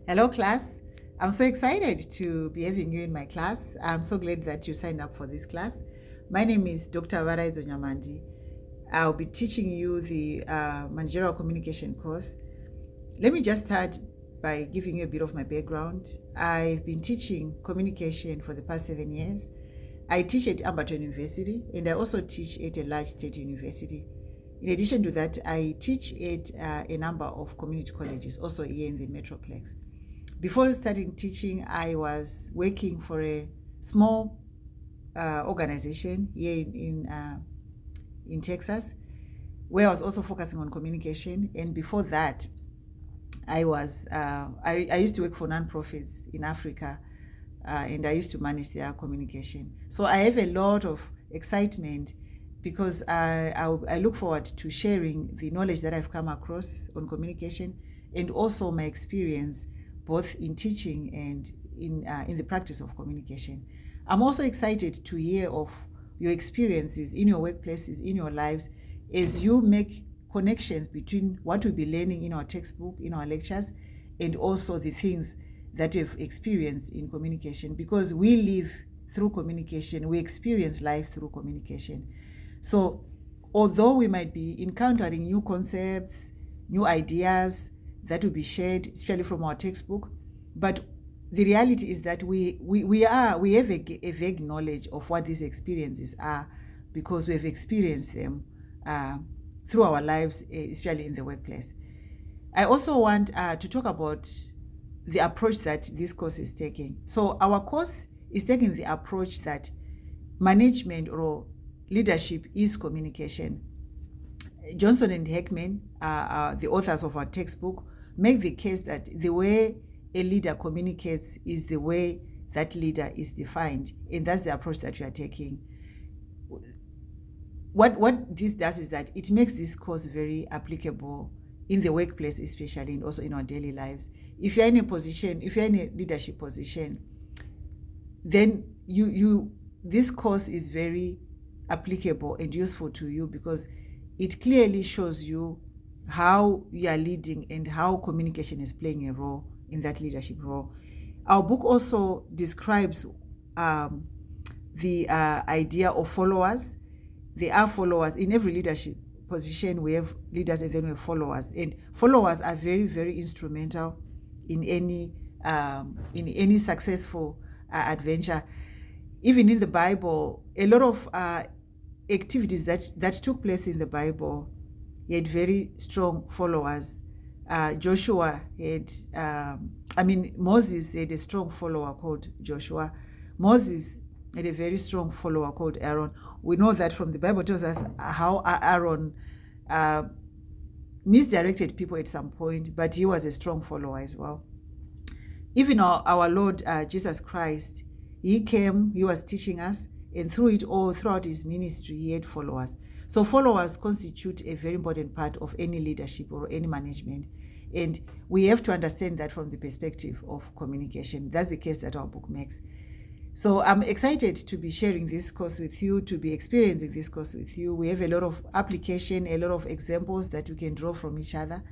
Hello, class. I'm so excited to be having you in my class. I'm so glad that you signed up for this class. My name is Dr. Varaizo Nyamandi. I'll be teaching you the Managerial Communication course. Let me just start by giving you a bit of my background. I've been teaching communication for the past 7 years. I teach at Amberton University, and I also teach at a large state university. In addition to that, I teach at a number of community colleges, also here in the Metroplex. Before starting teaching, I was working for a small organization here in Texas, where I was also focusing on communication. And before that, I used to work for nonprofits in Africa, and I used to manage their communication. So I have a lot of excitement because I look forward to sharing the knowledge that I've come across on communication and also my experience both in teaching and in the practice of communication. I'm also excited to hear of your experiences in your workplaces, in your lives, as you make connections between what we'll be learning in our textbook, in our lectures, and also the things that we've experienced in communication, because we live through communication, we experience life through communication. So although we might be encountering new concepts, new ideas that will be shared, especially from our textbook, but the reality is that we have a vague knowledge of what these experiences are because we have experienced them through our lives, especially in the workplace. I also want to talk about the approach that this course is taking. So our course is taking the approach that management or leadership is communication. Johnson and Heckman, the authors of our textbook, make the case that the way a leader communicates is the way that leader is defined, and that's the approach that we are taking. What this does is that it makes this course very applicable in the workplace, especially, and also in our daily lives. If you're in a position, if you're in a leadership position, then this course is very applicable and useful to you because it clearly shows you how you are leading and how communication is playing a role in that leadership role. Our book also describes the idea of followers. There are followers in every leadership position. We have leaders and then we have followers, and followers are very, very instrumental in any successful adventure. Even in the Bible, a lot of activities that took place in the Bible had very strong followers. Joshua had, Moses had a strong follower called Joshua. Moses had a very strong follower called Aaron. We know that from the Bible tells us how Aaron misdirected people at some point, but he was a strong follower as well. Even our Lord Jesus Christ, he came, he was teaching us, and through it all, throughout his ministry, he had followers. So followers constitute a very important part of any leadership or any management. And we have to understand that from the perspective of communication. That's the case that our book makes. So I'm excited to be sharing this course with you, to be experiencing this course with you. We have a lot of application, a lot of examples that we can draw from each other.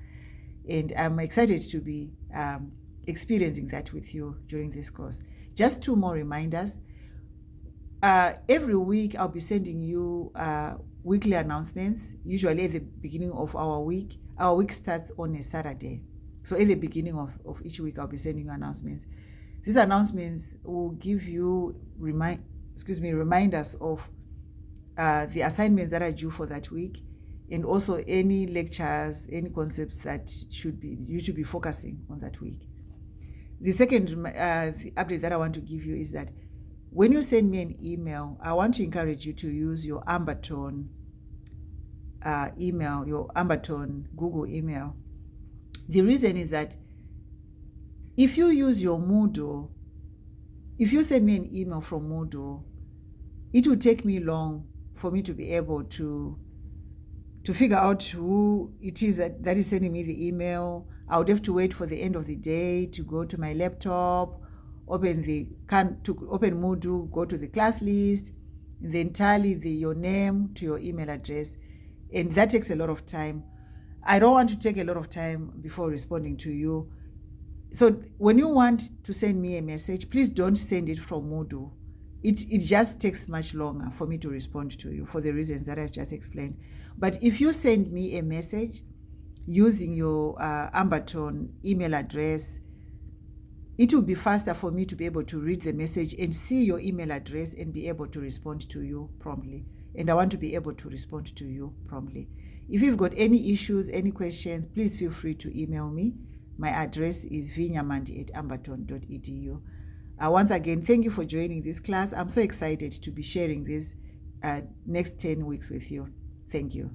And I'm excited to be experiencing that with you during this course. Just 2 more reminders. Every week I'll be sending you weekly announcements, usually at the beginning of our week. Our week starts on a Saturday. So at the beginning of each week, I'll be sending you announcements. These announcements will give you reminders of the assignments that are due for that week, and also any lectures, any concepts that you should be focusing on that week. The second the update that I want to give you is that when you send me an email, I want to encourage you to use your Amberton email, your Amberton Google email. The reason is that if you use your Moodle, if you send me an email from Moodle, it will take me long for me to be able to figure out who it is that is sending me the email. I would have to wait for the end of the day to go to my laptop, open Moodle, go to the class list, then tally your name to your email address. And that takes a lot of time. I don't want to take a lot of time before responding to you. So when you want to send me a message, please don't send it from Moodle. It just takes much longer for me to respond to you for the reasons that I've just explained. But if you send me a message using your Amberton email address, it will be faster for me to be able to read the message and see your email address and be able to respond to you promptly. And I want to be able to respond to you promptly. If you've got any issues, any questions, please feel free to email me. My address is vinyamandi@amberton.edu. Once again, thank you for joining this class. I'm so excited to be sharing this next 10 weeks with you. Thank you.